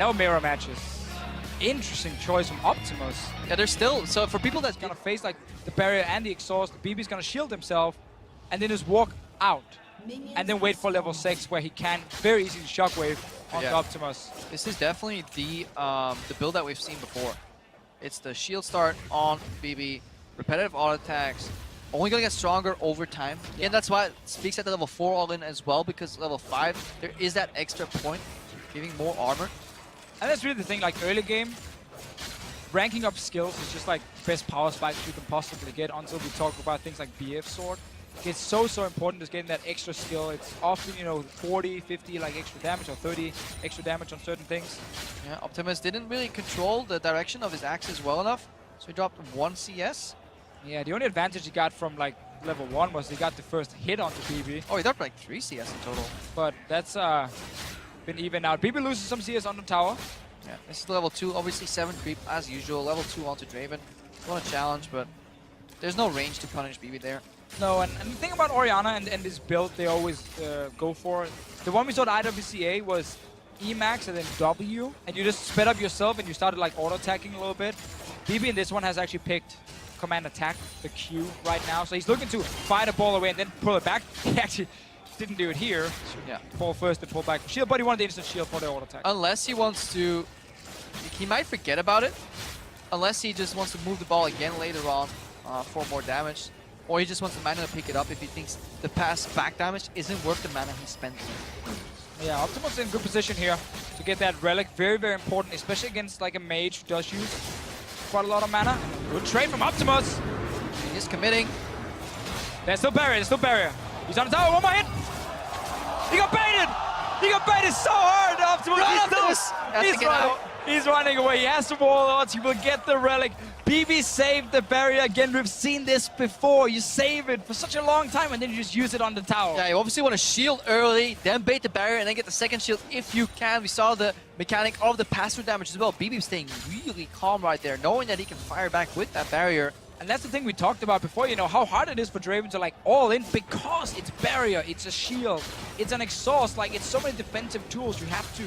That would mirror matches. Interesting choice from Optimus. Yeah, there's still, so for people that's Gonna face like the barrier and the exhaust, BB's gonna shield himself and then just walk out. And then wait for level 6 where he can very easily shockwave onto Optimus. This is definitely the build that we've seen before. It's the shield start on BB, repetitive auto attacks, only gonna get stronger over time. And that's why it speaks at the level 4 all in as well, because level 5, there is that extra point, giving more armor. And that's really the thing, like early game, ranking up skills is just like best power spikes you can possibly get until we talk about things like BF Sword. It's so important just getting that extra skill. It's often, you know, 40, 50 like extra damage or 30 extra damage on certain things. Yeah, Optimus didn't really control the direction of his axes well enough, so he dropped 1 CS. Yeah, the only advantage he got from like level 1 was he got the first hit onto BB. Oh, he dropped like 3 CS in total. But that's been even out. BB loses some CS on the tower. Yeah, this is level 2, obviously 7 creep as usual. Level 2 onto Draven. Want to challenge, but there's no range to punish BB there. No, and the thing about Orianna and this build they always go for, the one we saw at IWCA was Emax and then W, and you just sped up yourself and you started like auto-attacking a little bit. BB in this one has actually picked command attack, the Q right now, so he's looking to fire the ball away and then pull it back. He actually didn't do it here. Yeah. Ball first and pull back. Shield, but he wanted the instant shield for the auto-attack. Unless he wants to, he might forget about it, unless he just wants to move the ball again later on for more damage. Or he just wants the mana to pick it up if he thinks the pass back damage isn't worth the mana he spent. Yeah, Optimus in good position here to get that relic. Very, very important, especially against like a mage who does use quite a lot of mana. Good trade from Optimus. He's committing. There's still barrier, there's still barrier. He's on the tower, one more hit. He got baited. He got baited so hard, Optimus. He's running away. He has the wall odds. He will get the relic. BB saved the barrier. Again, we've seen this before. You save it for such a long time and then you just use it on the tower. Yeah, you obviously want to shield early, then bait the barrier, and then get the second shield if you can. We saw the mechanic of the pass-through damage as well. BB staying really calm right there, knowing that he can fire back with that barrier. And that's the thing we talked about before, you know, how hard it is for Draven to like all in because it's barrier, it's a shield, it's an exhaust, like it's so many defensive tools you have to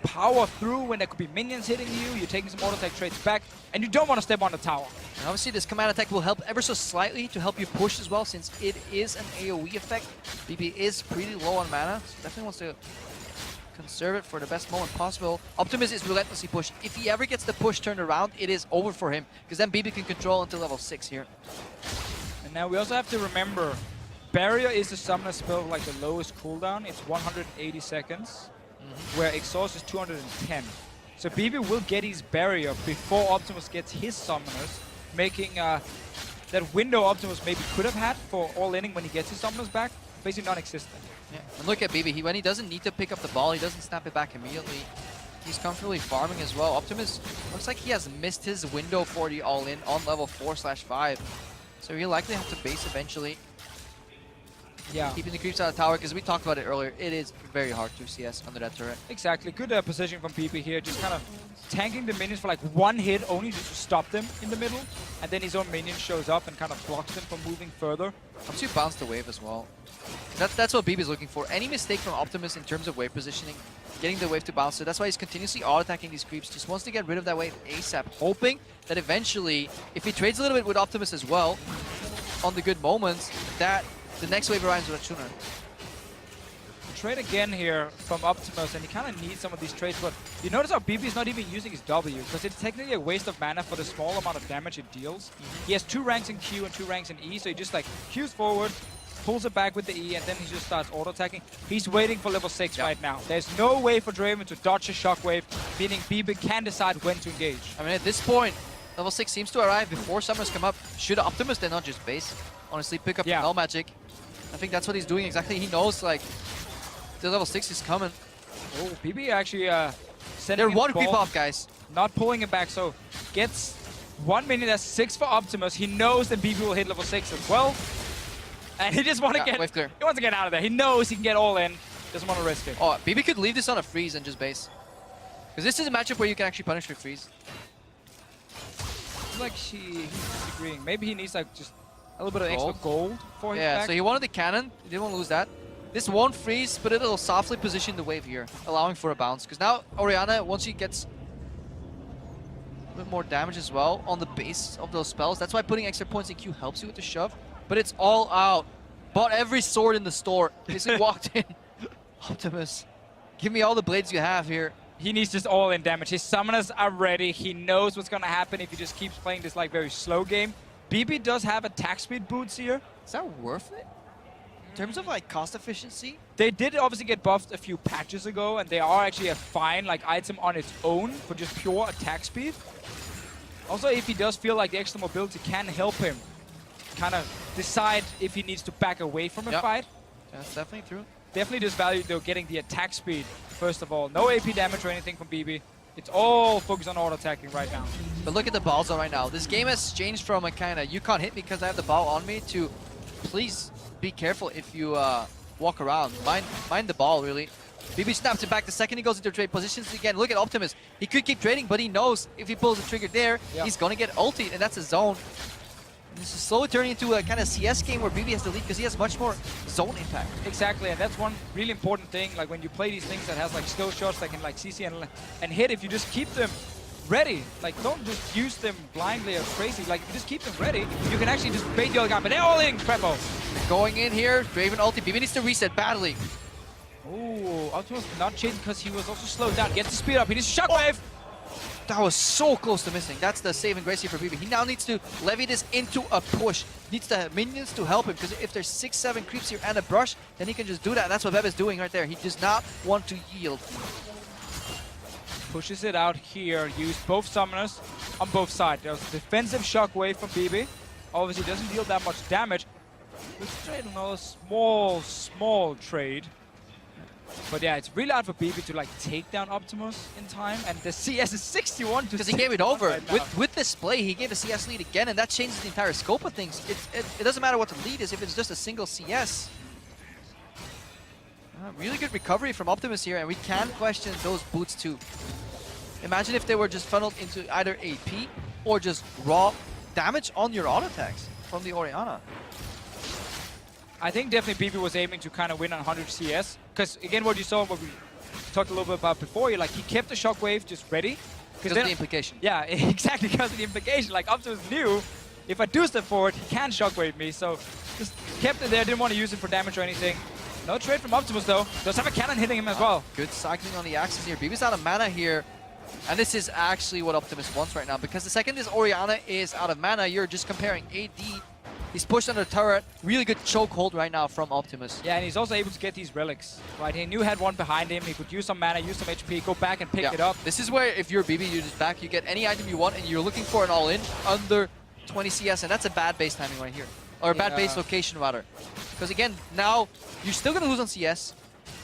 power through when there could be minions hitting you, you're taking some auto-attack trades back, and you don't want to step on the tower. And obviously this command attack will help ever so slightly to help you push as well, since it is an AoE effect. BB is pretty low on mana, so definitely wants to conserve it for the best moment possible. Optimus is relentlessly pushed. If he ever gets the push turned around, it is over for him, because then BB can control until level 6 here. And now we also have to remember, barrier is the summoner spell with like the lowest cooldown. It's 180 seconds. Where exhaust is 210. So BB will get his barrier before Optimus gets his summoners, making that window Optimus maybe could have had for all-inning when he gets his summoners back, basically non-existent. Yeah. And look at BB, when he doesn't need to pick up the ball, he doesn't snap it back immediately. He's comfortably farming as well. Optimus looks like he has missed his window for the all-in on level 4/5. So he'll likely have to base eventually. Yeah. Keeping the creeps out of the tower, because we talked about it earlier, it is very hard to CS under that turret. Exactly. Good position from BB here, just kind of tanking the minions for like one hit only just to stop them in the middle. And then his own minion shows up and kind of blocks them from moving further. Helps you bounce the wave as well. That's what BB is looking for. Any mistake from Optimus in terms of wave positioning, getting the wave to bounce. So that's why he's continuously auto-attacking these creeps. Just wants to get rid of that wave ASAP, hoping that eventually, if he trades a little bit with Optimus as well, on the good moments, that the next wave arrives with sooner. Trade again here from Optimus, and he kind of needs some of these trades, but you notice how BB is not even using his W, because it's technically a waste of mana for the small amount of damage it deals. He has 2 ranks in Q and 2 ranks in E, so he just like Qs forward, pulls it back with the E, and then he just starts auto-attacking. He's waiting for level 6 right now. There's no way for Draven to dodge a shockwave, meaning BB can decide when to engage. I mean, at this point, level 6 seems to arrive before summoners come up. Should Optimus then not just base? Honestly, pick up the null magic. I think that's what he's doing exactly. He knows, like, the level 6 is coming. Oh, BB actually sending They're one creep off, guys. Not pulling him back, so gets 1 minute, that's 6 for Optimus. He knows that BB will hit level 6 as well. And he just wants to get, he wants to get out of there. He knows he can get all in. Doesn't want to risk it. Oh, BB could leave this on a freeze and just base. Because this is a matchup where you can actually punish with freeze. I feel like he's disagreeing. Maybe he needs like just a little bit of extra gold for his back. So he wanted the cannon. He didn't want to lose that. This won't freeze, but it'll softly position the wave here, allowing for a bounce. Because now Orianna, once she gets a bit more damage as well on the base of those spells, that's why putting extra points in Q helps you with the shove. But it's all out. Bought every sword in the store. Basically walked in. Optimus, give me all the blades you have here. He needs just all-in damage. His summoners are ready. He knows what's going to happen if he just keeps playing this like very slow game. BB does have attack speed boots here. Is that worth it? In terms of like cost efficiency? They did obviously get buffed a few patches ago, and they are actually a fine like item on its own for just pure attack speed. Also, if he does feel like the extra mobility can help him kind of decide if he needs to back away from a fight. That's definitely true. Definitely just value though getting the attack speed first of all. No AP damage or anything from BB. It's all focused on auto attacking right now. But look at the ball zone right now. This game has changed from a kind of you can't hit me because I have the ball on me to please be careful if you walk around. Mind the ball really. BB snaps it back the second he goes into trade positions again. Look at Optimus. He could keep trading, but he knows if he pulls the trigger there, he's gonna get ultied, and that's a zone. This is slowly turning into a kind of CS game where BB has the lead because he has much more zone impact. Exactly, and that's one really important thing. Like when you play these things that has like skill shots that can like CC and hit, if you just keep them ready, like don't just use them blindly or crazy. Like if you just keep them ready, you can actually just bait the other guy. But they're all in, Prepo. Going in here, Draven ulti. BB needs to reset badly. Oh, Optimus not cheating because he was also slowed down. Gets the speed up. He needs a shockwave. That was so close to missing. That's the save and grace here for BB. He now needs to levy this into a push. Needs the minions to help him, because if there's 6-7 creeps here and a brush, then he can just do that. And that's what Beb is doing right there. He does not want to yield. Pushes it out here. Use both summoners on both sides. There's a defensive shockwave from BB. Obviously doesn't deal that much damage. Let's trade another small trade. But yeah, it's really hard for BB to like take down Optimus in time, and the CS is 61 to 61. Because he gave it over. Right with this play, he gave a CS lead again, and that changes the entire scope of things. It doesn't matter what the lead is if it's just a single CS. Really good recovery from Optimus here, and we can question those boots too. Imagine if they were just funneled into either AP or just raw damage on your auto attacks from the Orianna. I think definitely BB was aiming to kind of win on 100 CS. Because again, what you saw, what we talked a little bit about before, like he kept the shockwave just ready. Because of the implication. Yeah, exactly, because of the implication. Like Optimus knew, if I do step forward, he can shockwave me. So just kept it there, didn't want to use it for damage or anything. No trade from Optimus though. Does have a cannon hitting him as well. Good cycling on the axis here. BB's out of mana here. And this is actually what Optimus wants right now. Because the second this Orianna is out of mana, you're just comparing AD. He's pushed under the turret. Really good chokehold right now from Optimus. Yeah, and he's also able to get these relics. Right, he knew he had one behind him. He could use some mana, use some HP, go back and pick it up. This is where if you're BB, you just back, you get any item you want, and you're looking for an all-in under 20 CS, and that's a bad base timing right here. Or a bad base location, rather. Because again, now you're still going to lose on CS,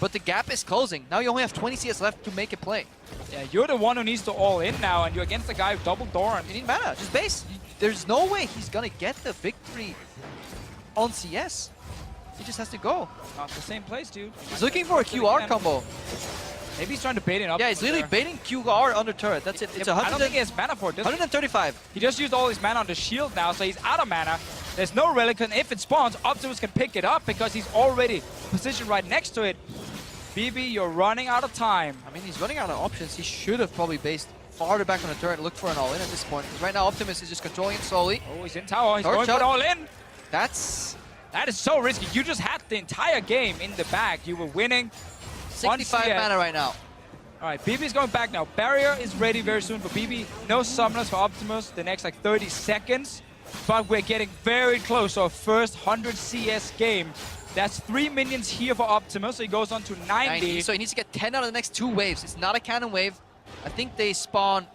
but the gap is closing. Now you only have 20 CS left to make a play. Yeah, you're the one who needs to all-in now, and you're against the guy with double Doran. You need mana, just base. There's no way he's going to get the victory on CS. He just has to go. Not the same place, dude. He's looking for a QR combo. Maybe he's trying to bait it up. Yeah, he's literally baiting QR under turret. That's it. It's I don't think he has mana for it. 135. He just used all his mana on the shield now, so he's out of mana. There's no relic, and if it spawns, Optimus can pick it up because he's already positioned right next to it. BB, you're running out of time. I mean, he's running out of options. He should have probably based farther back on the turret and looked for an all-in at this point. Because right now, Optimus is just controlling it slowly. Oh, he's in tower. He's going for an all-in. That is so risky. You just had the entire game in the bag. You were winning. 65 mana right now. All right, BB's going back now. Barrier is ready very soon for BB. No summoners for Optimus the next like 30 seconds. But we're getting very close to our first 100 CS game. That's 3 minions here for Optimus, so he goes on to 90. So he needs to get 10 out of the next 2 waves. It's not a cannon wave. I think they spawn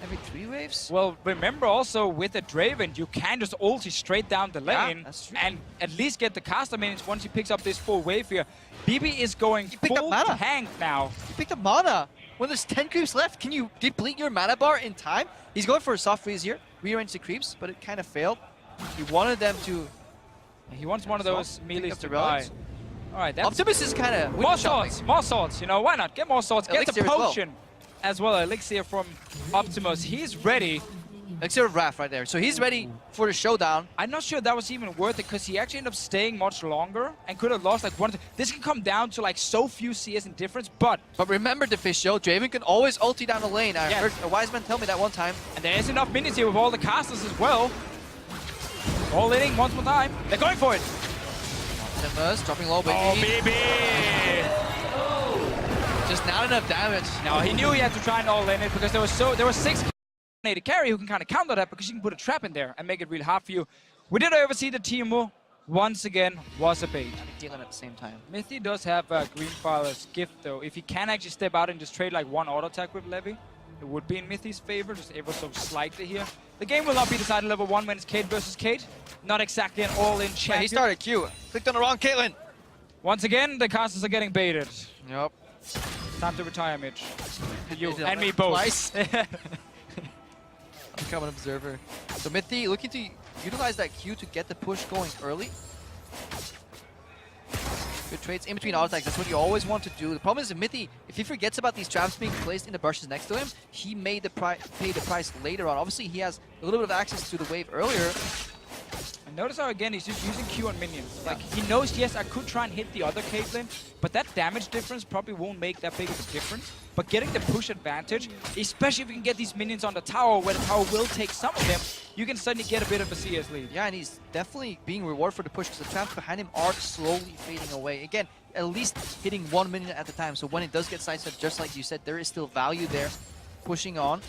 every 3 waves. Well, remember also with the Draven, you can just ulti straight down the lane and at least get the caster minions once he picks up this full wave here. BB is going full tank now. He picked up mana. When there's 10 creeps left, can you deplete your mana bar in time? He's going for a soft freeze here. Rearrange the creeps, but it kind of failed. He wanted them to... He wants one of those melees to buy. All right, that's Optimus is kind of more swords. You know, why not? Get more swords. Get the potion as well. Elixir from Optimus. He's ready. Except Raph right there. So he's ready for the showdown. I'm not sure that was even worth it because he actually ended up staying much longer and could have lost like one. This can come down to like so few CS in difference, but Remember the fish show, Draven can always ulti down the lane. I heard a wise man tell me that one time. And there is enough minions here with all the casters as well. All inning once more time. They're going for it. Optimus dropping low, but BB! just not enough damage. No, he knew he had to try and all in it because there were 6 carry who can kind of counter that because you can put a trap in there and make it really hard for you. We did oversee the Teemo once again was a bait. Dealing at the same time. Mithy does have Greenfire's gift though. If he can actually step out and just trade like one auto attack with Levi, it would be in Mithy's favor, just ever so slightly here. The game will not be decided level 1 when it's Kate versus Kate. Not exactly an all-in champion. He started Q. Clicked on the wrong Caitlyn. Once again, the casters are getting baited. Yep. Time to retire, Mitch. You and me both. Twice. Become an observer. So Mithy looking to utilize that Q to get the push going early. Good trades in between auto attacks. That's what you always want to do. The problem is Mithy, if he forgets about these traps being placed in the bushes next to him, he may pay the price later on. Obviously, he has a little bit of access to the wave earlier. And notice how, again, he's just using Q on minions. Like, he knows, yes, I could try and hit the other Caitlyn, but that damage difference probably won't make that big of a difference. But getting the push advantage, especially if you can get these minions on the tower, where the tower will take some of them, you can suddenly get a bit of a CS lead. Yeah, and he's definitely being rewarded for the push because the traps behind him are slowly fading away. Again, at least hitting 1 minion at a time. So when it does get sidestepped, just like you said, there is still value there. Pushing on.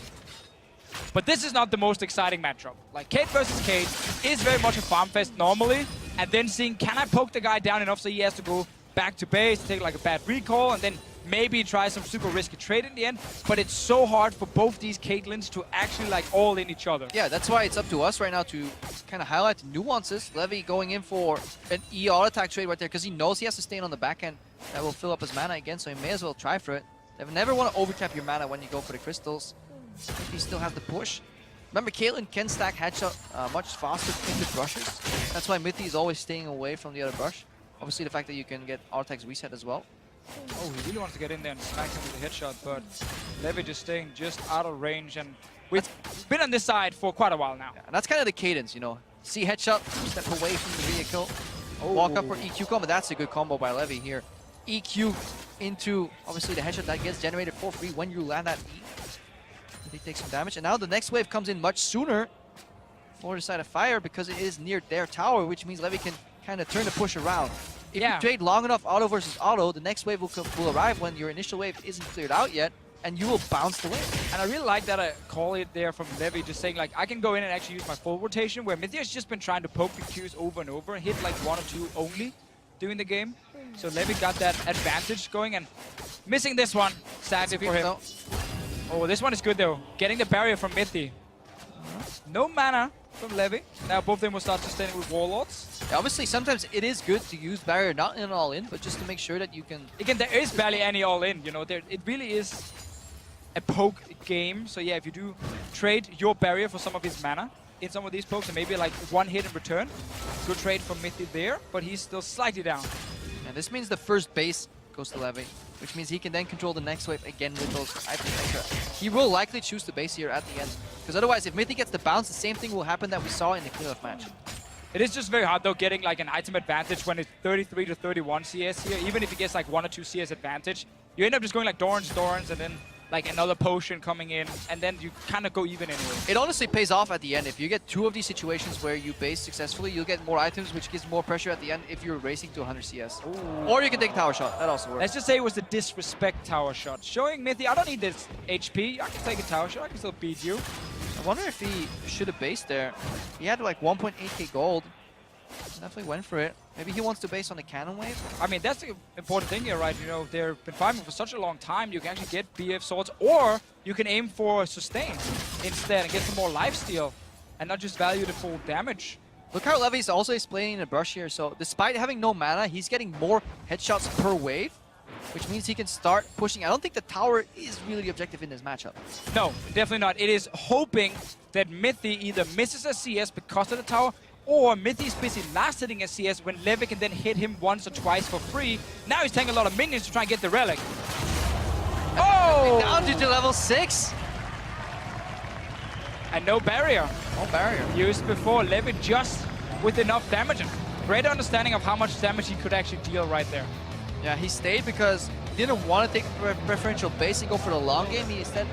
But this is not the most exciting matchup. Like, Kate versus Kate is very much a farm fest normally, and then seeing, can I poke the guy down enough so he has to go back to base, take like a bad recall, and then maybe try some super risky trade in the end. But it's so hard for both these Caitlyn's to actually like all in each other. Yeah, that's why it's up to us right now to kind of highlight the nuances. Levi going in for an E auto attack trade right there because he knows he has to stay in on the back end. That will fill up his mana again, so he may as well try for it. They never want to overtap your mana when you go for the crystals. If he still has the push. Remember, Caitlyn can stack headshot much faster in the brushes. That's why Mithy is always staying away from the other brush. Obviously, the fact that you can get Artag's reset as well. Oh, he really wants to get in there and smack him with a headshot, but Levi just staying just out of range, and we've been on this side for quite a while now. Yeah, and that's kind of the cadence, you know. See headshot, step away from the vehicle, walk up for EQ combo. That's a good combo by Levi here. EQ into, obviously, the headshot that gets generated for free when you land that E. He takes some damage, and now the next wave comes in much sooner for the side of Fire because it is near their tower, which means Levi can kind of turn the push around. If you trade long enough auto versus auto, the next wave will arrive when your initial wave isn't cleared out yet, and you will bounce the wave. And I really like that I call it there from Levi, just saying like, I can go in and actually use my full rotation, where Mithy has just been trying to poke the Qs over and over, hit like 1 or 2 only during the game. So Levi got that advantage going, and missing this one, sadly for him. Oh, this one is good though. Getting the barrier from Mithy. No mana from Levi. Now both of them will start sustaining with Warlords. Yeah, obviously, sometimes it is good to use barrier, not in all-in, but just to make sure that you can... Again, there is barely any all-in, you know. It really is a poke game. So yeah, if you do trade your barrier for some of his mana in some of these pokes, and maybe like 1 hit in return, good trade from Mithy there, but he's still slightly down. And this means the first base goes to Levi, which means he can then control the next wave again with those items extra. He will likely choose the base here at the end, because otherwise if Mithy gets the bounce, the same thing will happen that we saw in the clear-off match. It is just very hard though getting like an item advantage when it's 33 to 31 CS here. Even if he gets like 1 or 2 CS advantage, you end up just going like Dorans, and then like another potion coming in, and then you kind of go even anyway. It honestly pays off at the end. If you get 2 of these situations where you base successfully, you'll get more items, which gives more pressure at the end if you're racing to 100 CS. Ooh. Or you can take tower shot. That also works. Let's just say it was the disrespect tower shot. Showing Mithy, I don't need this HP. I can take a tower shot. I can still beat you. I wonder if he should have based there. He had like 1.8k gold. Definitely went for it. Maybe he wants to base on the cannon wave. I mean, that's the important thing here, right? You know, they've been farming for such a long time. You can actually get BF swords, or you can aim for sustain instead and get some more lifesteal and not just value the full damage. Look how Levi's also explaining the brush here. So despite having no mana, he's getting more headshots per wave, which means he can start pushing. I don't think the tower is really the objective in this matchup. No, definitely not. It is hoping that Mithy either misses a CS because of the tower, or Mithy's busy last hitting a CS when Levi can then hit him once or twice for free. Now he's taking a lot of minions to try and get the relic. Oh! Down to level 6. And no barrier. No barrier. Used before. Levi just with enough damage. Great understanding of how much damage he could actually deal right there. Yeah, he stayed because he didn't want to take preferential base and go for the long game. He instead